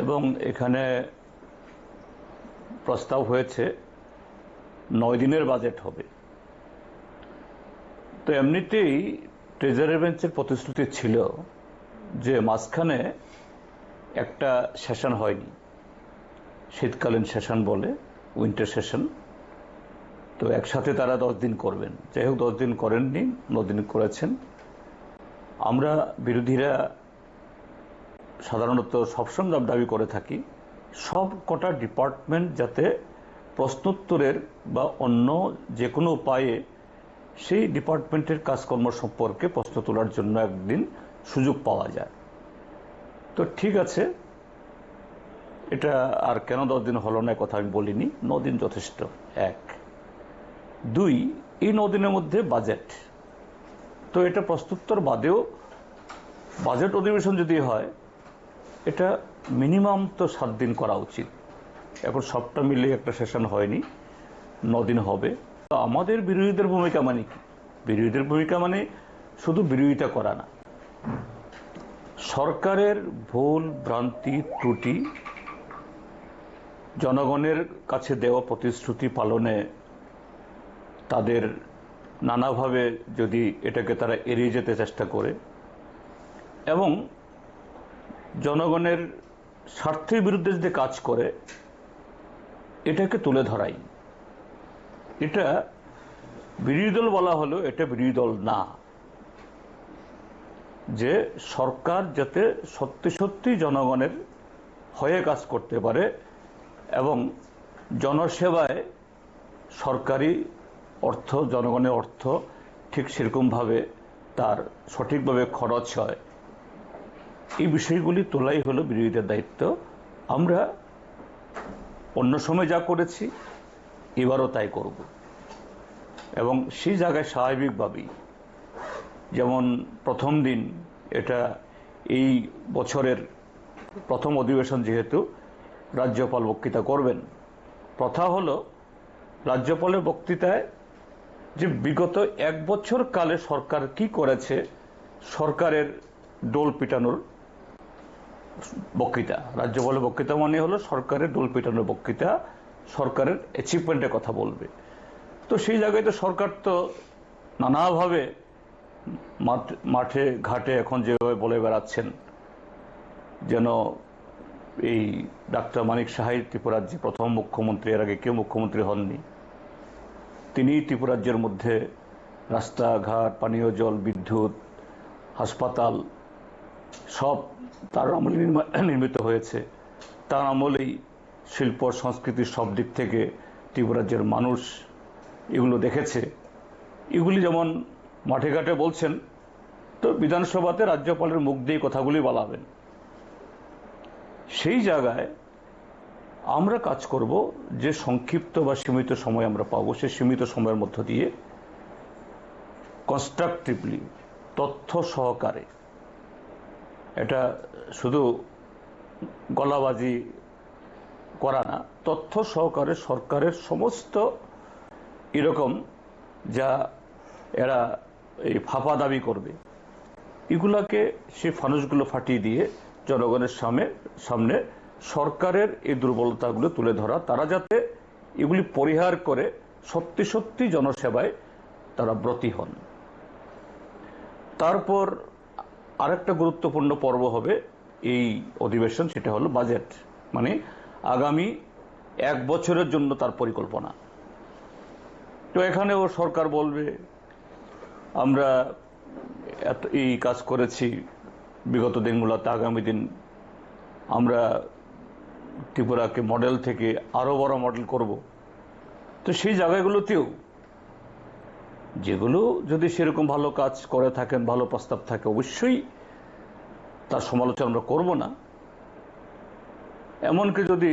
এবং এখানে প্রস্তাব হয়েছে 9 দিনের বাজেট হবে। তো এমনিতেই ট্রেজারি বেঞ্চের প্রতিশ্রুতি ছিল যে মাঝখানে একটা সেশন হয়নি, শীতকালীন সেশন বলে, উইন্টার সেশন। তো একসাথে তারা 10 দিন করবেন। যাই হোক, 10 দিন করেননি, 9 দিন করেছেন। আমরা বিরোধীরা সাধারণত সবসময় দাবি করে থাকি সব কটা ডিপার্টমেন্ট যাতে প্রশ্নোত্তরের বা অন্য যে কোনো উপায়ে সেই ডিপার্টমেন্টের কাজকর্ম সম্পর্কে প্রশ্ন তোলার জন্য একদিন সুযোগ পাওয়া যায়। তো ঠিক আছে, এটা আর কেন 10 দিন হলো না কথা আমি বলিনি, 9 দিন যথেষ্ট। 1 2 এই 9 দিনের মধ্যে বাজেট, তো এটা প্রশ্নোত্তর বাদেও বাজেট অধিবেশন যদি হয় এটা মিনিমাম তো 7 দিন করা উচিত। এখন সবটা মিলে একটা সেশন হয়নি, 9 দিন হবে। তো আমাদের বিরোধীদের ভূমিকা মানে কি? বিরোধীদের ভূমিকা মানে শুধু বিরোধিতা করা না, সরকারের ভুল ভ্রান্তি ত্রুটি, জনগণের কাছে দেওয়া প্রতিশ্রুতি পালনে তাদের নানাভাবে যদি এটাকে তারা এড়িয়ে যেতে চেষ্টা করে এবং জনগণের স্বার্থের বিরুদ্ধে যে কাজ করে এটাকে তুলে ধরাই। এটা বিরোধী দল বলা হলো, এটা বিরোধী দল না। যে সরকার যাতে সত্যি সত্যি জনগণের হয়ে কাজ করতে পারে এবং জনসেবায় সরকারি অর্থ, জনগণের অর্থ ঠিক সেরকমভাবে তার সঠিকভাবে খরচ হয়, এই বিষয়গুলি তোলাই হলো বিরোধীদের দায়িত্ব। আমরা অন্য সময় যা করেছি এবারও তাই করব এবং সেই জায়গায় স্বাভাবিকভাবেই, যেমন প্রথম দিন, এটা এই বছরের প্রথম অধিবেশন যেহেতু, রাজ্যপাল বক্তৃতা করবেন। প্রথা হলো রাজ্যপালের বক্তৃতায় যে বিগত 1 বছর কালে সরকার কি করেছে, সরকারের ডোল পিটানোর বক্তৃতা। রাজ্যপালের বক্তৃতা মানে হলো সরকারের ডোল পিটানোর বক্তৃতা, সরকারের অ্যাচিভমেন্টের কথা বলবে। তো সেই জায়গায় তো সরকার তো নানাভাবে মাঠে ঘাটে এখন যেভাবে বলে বেড়াচ্ছেন, যেন এই ডাক্তার মানিক সাহাই ত্রিপুরাজ্যের প্রথম মুখ্যমন্ত্রী, এর আগে কেউ মুখ্যমন্ত্রী হননি, তিনি ত্রিপুরাজ্যের মধ্যে রাস্তাঘাট, পানীয় জল, বিদ্যুৎ, হাসপাতাল সব তার আমলে নির্মিত হয়েছে। তার আমলেই শিল্প সংস্কৃতির সব দিক থেকে ত্রিপুরাজ্যের মানুষ এগুলো দেখেছে। এগুলি যেমন মাঠে ঘাটে বলছেন, তো বিধানসভাতে রাজ্যপালের মুখ দিয়ে কথাগুলি বলাবেন। সেই জায়গায় আমরা কাজ করব যে সংক্ষিপ্ত বা সীমিত সময় আমরা পাবো, সেই সীমিত সময়ের মধ্য দিয়ে কনস্ট্রাকটিভলি, তথ্য সহকারে, এটা শুধু গলাবাজি করা না, তথ্য সহকারে সরকারের সমস্ত এরকম যা এরা এই ফাঁপা দাবি করবে এগুলাকে, সে ফানুসগুলো ফাটিয়ে দিয়ে জনগণের সামনে সরকারের এই দুর্বলতাগুলো তুলে ধরা, তারা যাতে এগুলি পরিহার করে সত্যি সত্যি জনসেবায় তারা ব্রতী হন। তারপর আরেকটা গুরুত্বপূর্ণ পর্ব হবে এই অধিবেশন, সেটা হলো বাজেট, মানে আগামী 1 বছরের জন্য তার পরিকল্পনা। তো এখানেও সরকার বলবে আমরা এই কাজ করেছি বিগত দিনগুলোতে, আগামী দিন আমরা ত্রিপুরাকে মডেল থেকে আরো বড় মডেল করব। তো সেই জায়গাগুলোতেও যেগুলো যদি সেরকম ভালো কাজ করে থাকেন, ভালো প্রস্তাব থাকে, অবশ্যই তার সমালোচনা আমরা করব না। এমনকি যদি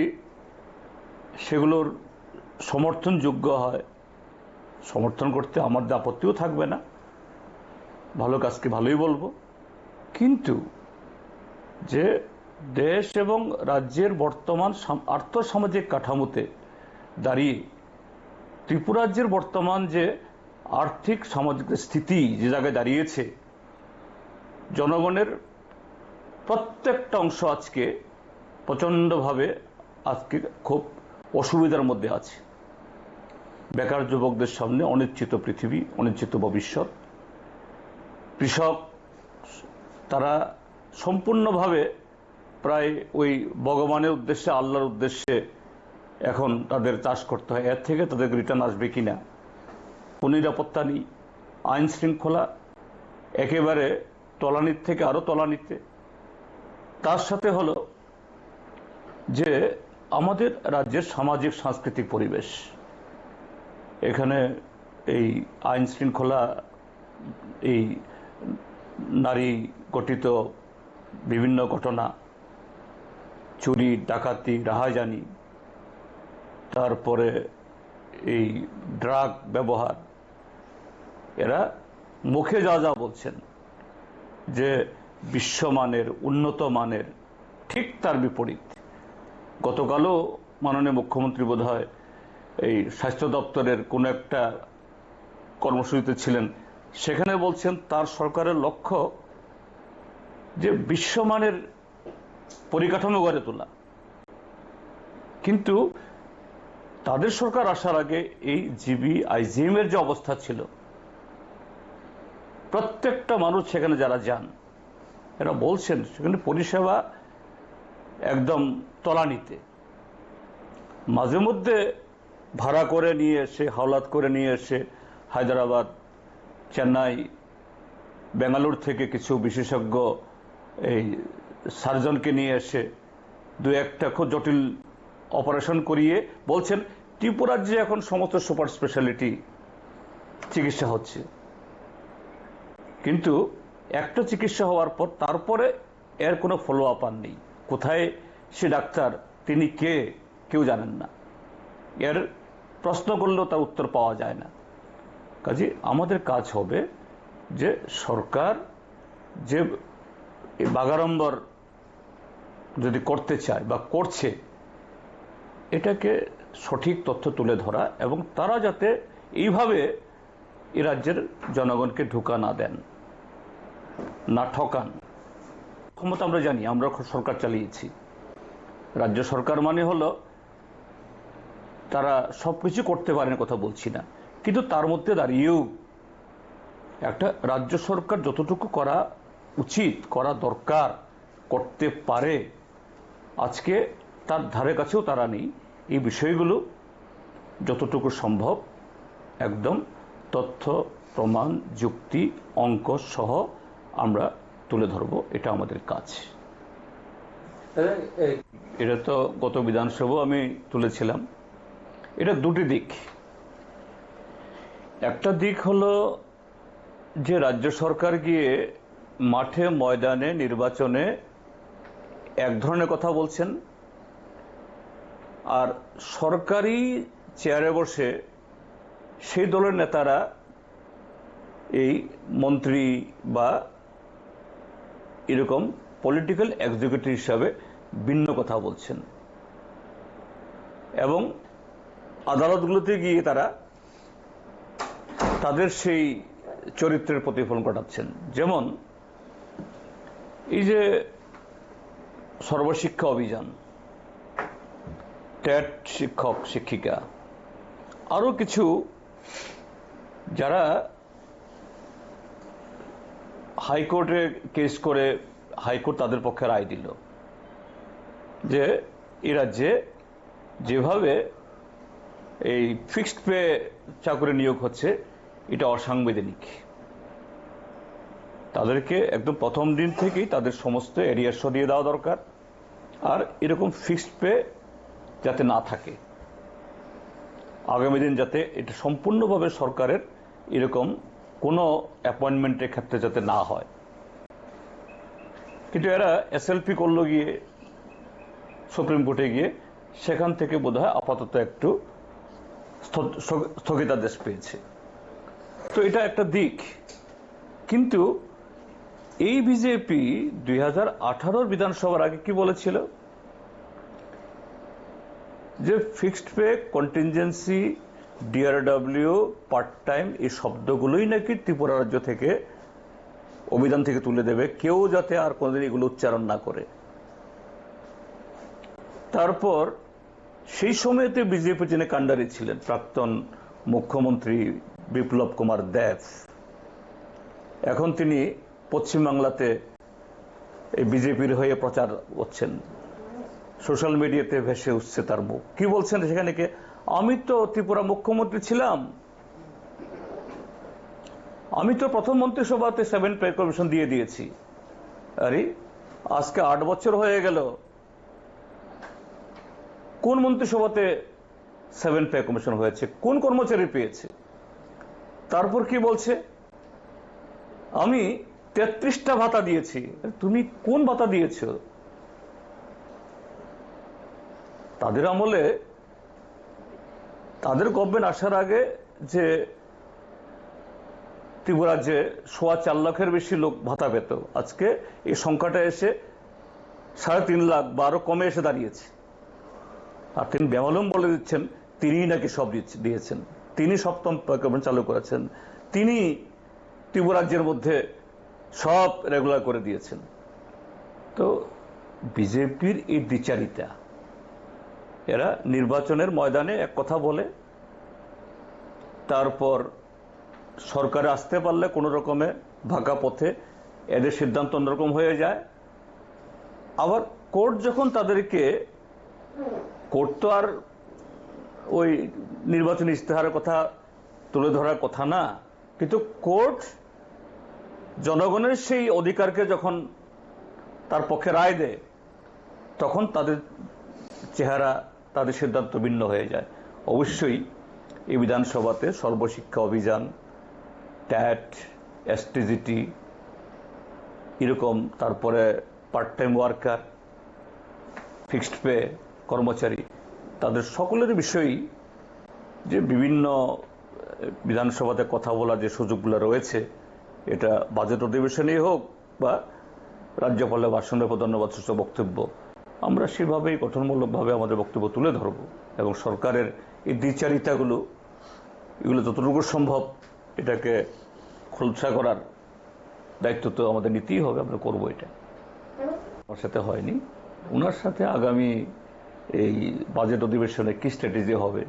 সেগুলোর সমর্থনযোগ্য হয়, সমর্থন করতে আমাদের আপত্তিও থাকবে না, ভালো কাজকে ভালোই বলবো। কিন্তু যে দেশ এবং রাজ্যের বর্তমান আর্থসামাজিক কাঠামোতে দাঁড়িয়ে ত্রিপুরাজ্যের বর্তমান যে আর্থিক সামাজিক স্থিতি যে জায়গায় দাঁড়িয়েছে, জনগণের প্রত্যেকটা অংশ আজকে প্রচণ্ডভাবে আজকে খুব অসুবিধার মধ্যে আছে। বেকার যুবকদের সামনে অনিশ্চিত পৃথিবী, অনিশ্চিত ভবিষ্যৎ। কৃষক তারা সম্পূর্ণভাবে প্রায় ওই ভগবানের উদ্দেশ্যে, আল্লাহর উদ্দেশ্যে এখন তাদের চাষ করতে হয়। এর থেকে তাদের রিটার্ন আসবে কিনা কোনো নিরাপত্তা নেই। আইন শৃঙ্খলা একেবারে তলানির থেকে আরো তলানিতে। তার সাথে হলো যে আমাদের রাজ্যের সামাজিক সাংস্কৃতিক পরিবেশ, এখানে এই আইন শৃঙ্খলা, এই নারী গঠিত বিভিন্ন ঘটনা, চুরি ডাকাতি রাহাজানি, তারপরে এই ড্রাগ ব্যবহার, এরা মুখে যা যা বলছেন যে বিশ্বমানের, উন্নত মানের, ঠিক তার বিপরীত। গতকালও মাননীয় মুখ্যমন্ত্রী বোধহয় এই স্বাস্থ্য দপ্তরের কোনো একটা কর্মসূচিতে ছিলেন, সেখানে বলছেন তার সরকারের লক্ষ্য যে বিশ্বমানের পরিকাঠামো গড়ে তোলা। কিন্তু তাদের সরকার আসার আগে এই জিবি আইজিএম এর যে অবস্থা ছিল, প্রত্যেকটা মানুষ সেখানে যারা যান এরা বলছেন সেখানে পরিষেবা একদম তলানিতে। মাঝে মধ্যে ভাড়া করে নিয়ে এসে, হাওলাত করে নিয়ে এসে হায়দ্রাবাদ, চেন্নাই, বেঙ্গালুরু থেকে কিছু বিশেষজ্ঞ এই সার্জনকে নিয়ে এসে দু একটা খুব জটিল অপারেশন করিয়ে বলছেন ত্রিপুরার যে এখন সমস্ত সুপার স্পেশালিটি চিকিৎসা হচ্ছে। কিন্তু একটা চিকিৎসা হওয়ার পর তারপরে এর কোনো ফলো আপ আর নেই। কোথায় সে ডাক্তার, তিনি কে, কেউ জানেন না। এর প্রশ্ন করলেও তার উত্তর পাওয়া যায় না। কাজে আমাদের কাজ হবে যে সরকার যে বাগাড়ম্বর যদি করতে চায় বা করছে, এটাকে সঠিক তথ্য তুলে ধরা এবং তারা যাতে এইভাবে এ রাজ্যের জনগণকে ঢোকা না দেন, না ঠকান। ক্ষমতা আমরা জানি, আমরা সরকার চালিয়েছি। রাজ্য সরকার মানে হলো তারা সবকিছু করতে পারেন, কথা বলছি না, কিন্তু তার মধ্যে দাঁড়িয়েও একটা রাজ্য সরকার যতটুকু করা উচিত, করা দরকার, করতে পারে, আজকে তার ধারে কাছেও তারা নেই। এই বিষয়গুলো যতটুকু সম্ভব একদম তথ্য, প্রমাণ, যুক্তি, অঙ্ক সহ আমরা তুলে ধরব, এটা আমাদের কাজ। এটা তো গত বিধানসভা আমি তুলেছিলাম। এটা দুটি দিক। একটা দিক হলো যে রাজ্য সরকার গিয়ে মাঠে ময়দানে নির্বাচনে এক ধরনের কথা বলছেন, আর সরকারি চেয়ারে বসে সেই দলের নেতারা এই মন্ত্রী বা এরকম পলিটিক্যাল এক্সিকিউটিভ হিসাবে ভিন্ন কথা বলছেন এবং আদালতগুলোতে গিয়ে তারা তাদের সেই চরিত্রের প্রতিফলন ঘটাচ্ছেন। যেমন এই যে সর্বশিক্ষা অভিযান, টেট শিক্ষক শিক্ষিকা, আরো কিছু যারা হাইকোর্টে কেস করে হাইকোর্ট তাদের পক্ষে রায় দিল যে এ রাজ্যে যেভাবে এই ফিক্সড পে চাকরি নিয়োগ হচ্ছে এটা অসাংবিধানিক। তাদেরকে একদম প্রথম দিন থেকেই তাদের সমস্ত এরিয়া সরিয়ে দেওয়া দরকার, আর এরকম ফিক্সড পে যাতে না থাকে, আগামী দিন যাতে এটা সম্পূর্ণভাবে সরকারের এরকম কোনো অ্যাপয়েন্টমেন্টের ক্ষেত্রে যাতে না হয়। কিন্তু এরা এসএলপি করলো গিয়ে সুপ্রিম কোর্টে গিয়ে, সেখান থেকে বোধহয় আপাতত একটু স্থগিতাদেশ পেয়েছে। তো এটা একটা দিক। কিন্তু এই বিজেপি 2018 বিধানসভার আগে কি বলেছিল যে fixed pay, contingency, DRW, part time, এই শব্দগুলোই নাকি ত্রিপুরা রাজ্য থেকে অভিধান থেকে তুলে দেবে, কেউ যাতে আর কোনোদিন এগুলো উচ্চারণ না করে। তারপর সেই সময়তে বিজেপি যিনি কাণ্ডারি ছিলেন প্রাক্তন মুখ্যমন্ত্রী বিপ্লব কুমার দেব, এখন তিনি পশ্চিমবাংলাতে এই বিজেপির হয়ে প্রচার করছেন। সোশ্যাল মিডিয়াতে ভেসে উঠছে তার মুখ। কি বলছেন সেখানে? কি, আমি তো ত্রিপুরা মুখ্যমন্ত্রী ছিলাম, আমি তো প্রথম মন্ত্রিসভাতে 7 পে কমিশন দিয়ে দিয়েছি। আরে আজকে 8 বছর হয়ে গেল, কোন মন্ত্রিসভাতে 7 পে কমিশন হয়েছে? কোন কর্মচারী পেয়েছে? তারপর কি বলছে, আমি 33টা ভাতা দিয়েছি। তুমি কোন ভাতা দিয়েছ? তাদের আমলে, তাদের গভর্নমেন্ট আসার আগে যে ত্রিপুরা যে 4.25 লাখের বেশি লোক ভাতা পেত, আজকে এই সংখ্যাটা এসে 3.5 লাখ বা আরো কমে এসে দাঁড়িয়েছে। আর তিনি বেমালুম বলে দিচ্ছেন তিনিই নাকি সব দিয়েছেন, তিনি 7ম পে কমিশন চালু করেছেন, তিনি ত্রিপুরা রাজ্যের মধ্যে সব রেগুলার করে দিয়েছেন। তো বিজেপির এই দ্বিচারিতা, এরা নির্বাচনের ময়দানে এক কথা বলে, তারপর সরকারে আসতে পারলে কোনো রকমে ভাগা পথে এদের সিদ্ধান্ত অন্যরকম হয়ে যায়। আবার কোর্ট যখন তাদেরকে, কোর্ট তো আর ওই নির্বাচনী ইশতেহারের কথা তুলে ধরার কথা না, কিন্তু কোর্ট জনগণের সেই অধিকারকে যখন তার পক্ষে রায় দেয়, তখন তাদের চেহারা, তাদের সিদ্ধান্ত ভিন্ন হয়ে যায়। অবশ্যই এই বিধানসভাতে সর্বশিক্ষা অভিযান, ট্যাট, এসটিজিটি, এরকম, তারপরে part time worker, fixed pay কর্মচারী, তাদের সকলের বিষয়ই যে বিভিন্ন বিধানসভাতে কথা বলার যে সুযোগগুলো রয়েছে, এটা বাজেট অধিবেশনেই হোক বা রাজ্যপালের ভাষণে প্রধানমন্ত্রীর বক্তব্য, আমরা সেভাবেই গঠনমূলকভাবে আমাদের বক্তব্য তুলে ধরব। এবং সরকারের এই দ্বিচারিতাগুলো, এগুলো যতটুকু সম্ভব এটাকে খোলসা করার দায়িত্ব তো আমাদের নিতেই হবে, আমরা করবো। এটা আমার সাথে হয়নি, ওনার সাথে আগামী এই বাজেট অধিবেশনে কি স্ট্র্যাটেজি হবে,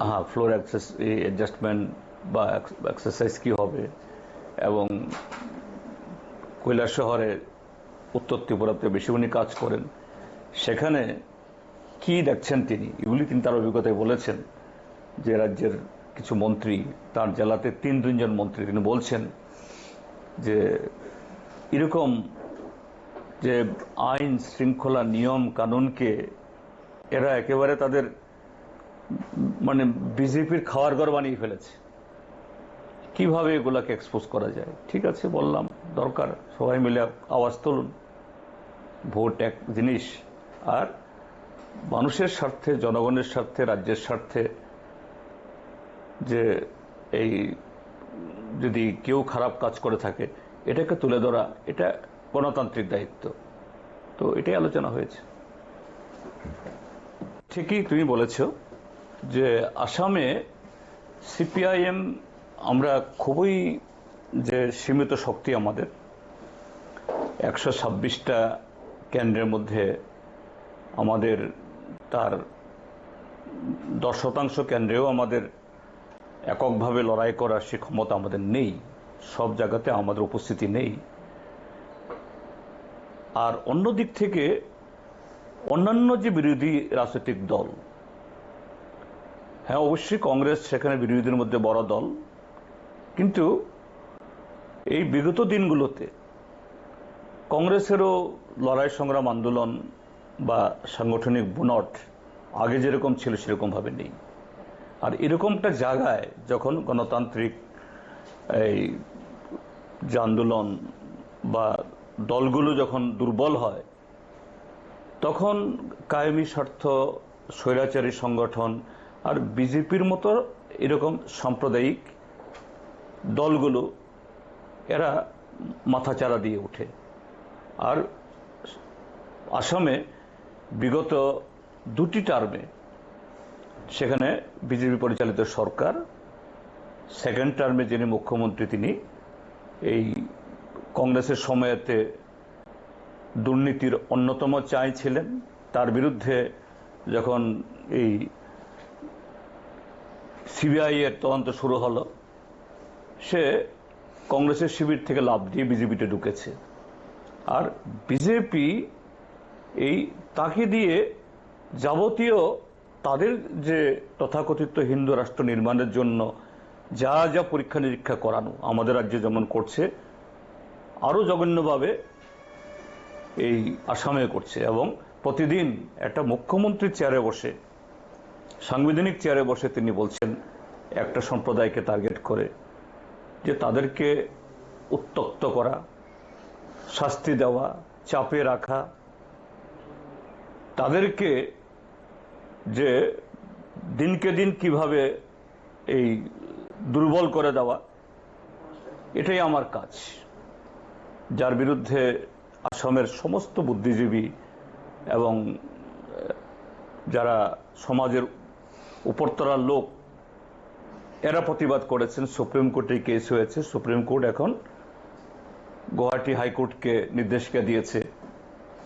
হ্যাঁ, ফ্লোর অ্যাডজাস্টমেন্ট বা এক্সারসাইজ কি হবে, এবং কৈলাসহরে উত্তর ত্রিপুরাতে বেশি উনি কাজ করেন, সেখানে কি দেখছেন তিনি, এগুলি তিনি তার অভিজ্ঞতায় বলেছেন। যে রাজ্যের কিছু মন্ত্রী, তার জেলাতে 3-3 জন মন্ত্রী, তিনি বলছেন যে এরকম যে আইন শৃঙ্খলা নিয়ম কানুনকে এরা একেবারে তাদের মানে বিজেপির খাওয়ার ঘর বানিয়ে ফেলেছে। কিভাবে এগুলাকে এক্সপোজ করা যায়? ঠিক আছে, বললাম দরকার সবাই মিলে আওয়াজ তুলুন, ভোট এক জিনিস, আর মানুষের স্বার্থে, জনগণের স্বার্থে, রাজ্যের স্বার্থে যে এই যদি কেউ খারাপ কাজ করে থাকে এটাকে তুলে ধরা, এটা গণতান্ত্রিক দায়িত্ব। তো এটাই আলোচনা হয়েছে। ঠিকই তুমি বলেছ যে আসামে সিপিআইএম, আমরা খুবই যে সীমিত শক্তি আমাদের, 126টা কেন্দ্রের মধ্যে আমাদের তার 10% কেন্দ্রেও আমাদের এককভাবে লড়াই করার সে ক্ষমতা আমাদের নেই, সব জায়গাতে আমাদের উপস্থিতি নেই। আর অন্য দিক থেকে অন্যান্য যে বিরোধী রাজনৈতিক দল, হ্যাঁ অবশ্যই কংগ্রেস সেখানে বিরোধীদের মধ্যে বড় দল, কিন্তু এই বিগত দিনগুলোতে কংগ্রেসেরও লড়াই সংগ্রাম আন্দোলন বা সাংগঠনিক বুনট আগে যেরকম ছিল সেরকম ভাবে নেই। আর এরকমটা জায়গায় যখন গণতান্ত্রিক এই যে আন্দোলন বা দলগুলো যখন দুর্বল হয়, তখন কায়েমি স্বার্থ, স্বৈরাচারী সংগঠন আর বিজেপির মতো এরকম সাম্প্রদায়িক দলগুলো এরা মাথাচাড়া দিয়ে ওঠে। আর আসামে বিগত 2টি টার্মে সেখানে বিজেপি পরিচালিত সরকার, সেকেন্ড টার্মে যিনি মুখ্যমন্ত্রী তিনি এই কংগ্রেসের সময়েতে দুর্নীতির অন্যতম চাই ছিলেন। তার বিরুদ্ধে যখন এই সিবিআই এর তদন্ত শুরু হলো, সে কংগ্রেসের শিবির থেকে লাফ দিয়ে বিজেপিতে ঢুকেছে। আর বিজেপি এই তাকে দিয়ে যাবতীয় তাদের যে তথাকথিত হিন্দু রাষ্ট্র নির্মাণের জন্য যা যা পরীক্ষা নিরীক্ষা করানো আমাদের রাজ্যে যেমন করছে, আরো জঘন্যভাবে এই আসামে করছে। এবং প্রতিদিন একটা মুখ্যমন্ত্রীর চেয়ারে বসে, সাংবিধানিক চেয়ারে বসে তিনি বলছেন একটা সম্প্রদায়কে টার্গেট করে যে তাদেরকে উত্তক্ত করা, শাস্তি দেওয়া, চাপে রাখা, তাদেরকে যে দিনকে দিন কিভাবে এই দুর্বল করে দেওয়া, এটাই আমার কাজ। যার বিরুদ্ধে আসামের সমস্ত বুদ্ধিজীবী এবং যারা সমাজের উপরতলার লোক, এরা প্রতিবাদ করেছেন। সুপ্রিম কোর্টে কেস হয়েছে। সুপ্রিম কোর্ট এখন গুয়াহাটি হাইকোর্টকে নির্দেশিকা দিয়েছে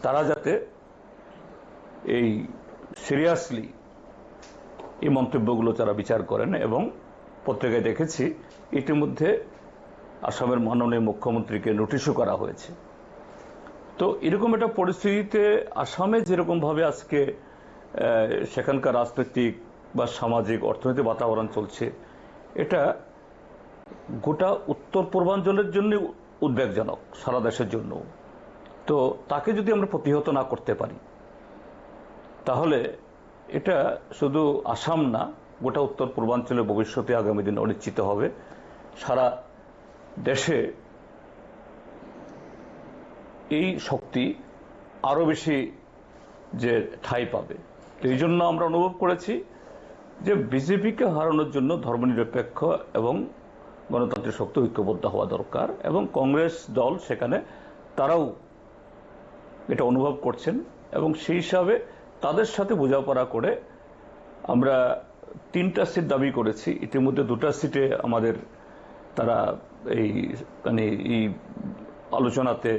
তারা যাতে এই সিরিয়াসলি এই মন্তব্যগুলো তারা বিচার করেন। এবং পত্রিকায় দেখেছি ইতিমধ্যে আসামের মাননীয় মুখ্যমন্ত্রীকে নোটিশও করা হয়েছে। তো এরকম একটা পরিস্থিতিতে আসামে যেরকম ভাবে আজকে সেখানকার রাজনৈতিক বা সামাজিক অর্থনৈতিক বাতাবরণ চলছে, এটা গোটা উত্তর পূর্বাঞ্চলের জন্য উদ্বেগজনক, সারা দেশের জন্য। তো তাকে যদি আমরা প্রতিহত না করতে পারি, তাহলে এটা শুধু আসাম না, গোটা উত্তর পূর্বাঞ্চলের ভবিষ্যতে আগামী দিন অনিশ্চিত হবে। সারা দেশে এই শক্তি আরো বেশি যে ঠাঁই পাবে। তো এই জন্য আমরা অনুভব করেছি যে বিজেপিকে হারানোর জন্য ধর্মনিরপেক্ষ এবং গণতান্ত্রিক শক্তি ঐক্যবদ্ধ হওয়া দরকার। এবং কংগ্রেস দল সেখানে তারাও এটা অনুভব করছেন এবং সেই হিসাবে তাদের সাথে বোঝাপড়া করে আমরা 3টা সিট দাবি করেছি। ইতিমধ্যে 2টা সিটে আমাদের তারা এই মানে এই আলোচনাতে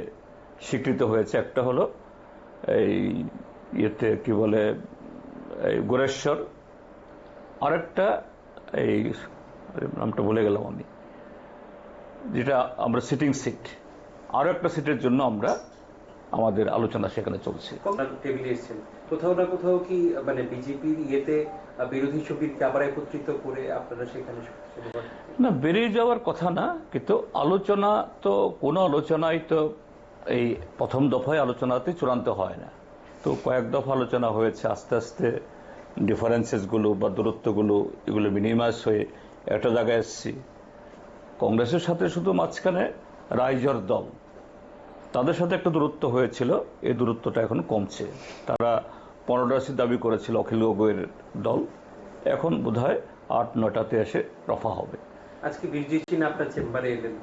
স্বীকৃত হয়েছে। একটা হলো এই ইয়েতে কি বলে গোরেশ্বর, আরেকটা এই নামটা ভুলে গেলাম আমি, যেটা আমরা সিটিং সিট। আরো একটা সিটের জন্য আমরা আমাদের আলোচনা সেখানে চলছে। কোথাও না কোথাও কি মানে বিজেপির ইয়েতে বিরোধী শক্তিকে আবার একত্রিত করে আপনারা সেখানে না, বেরিয়ে যাওয়ার কথা না, কিন্তু আলোচনা তো কোনো আলোচনাই তো এই প্রথম দফায় আলোচনাতে চূড়ান্ত হয় না। তো কয়েক দফা আলোচনা হয়েছে, আস্তে আস্তে ডিফারেন্সেস গুলো বা দূরত্বগুলো এগুলো মিনিমাইজ হয়ে একটা জায়গায় এসেছি। কংগ্রেসের সাথে শুধু মাঝখানে রাইজর দল, তাদের সাথে একটা দূরত্ব হয়েছিল, এই দূরত্বটা এখন কমছে। তারা 15টা সিট দাবি করেছিল অখিল গগৈয়ের দল, এখন বোধহয় 8-9টাতে এসে রফা হবে। আজকে বীরজিৎ সিং আপনার চেম্বারে এলেন,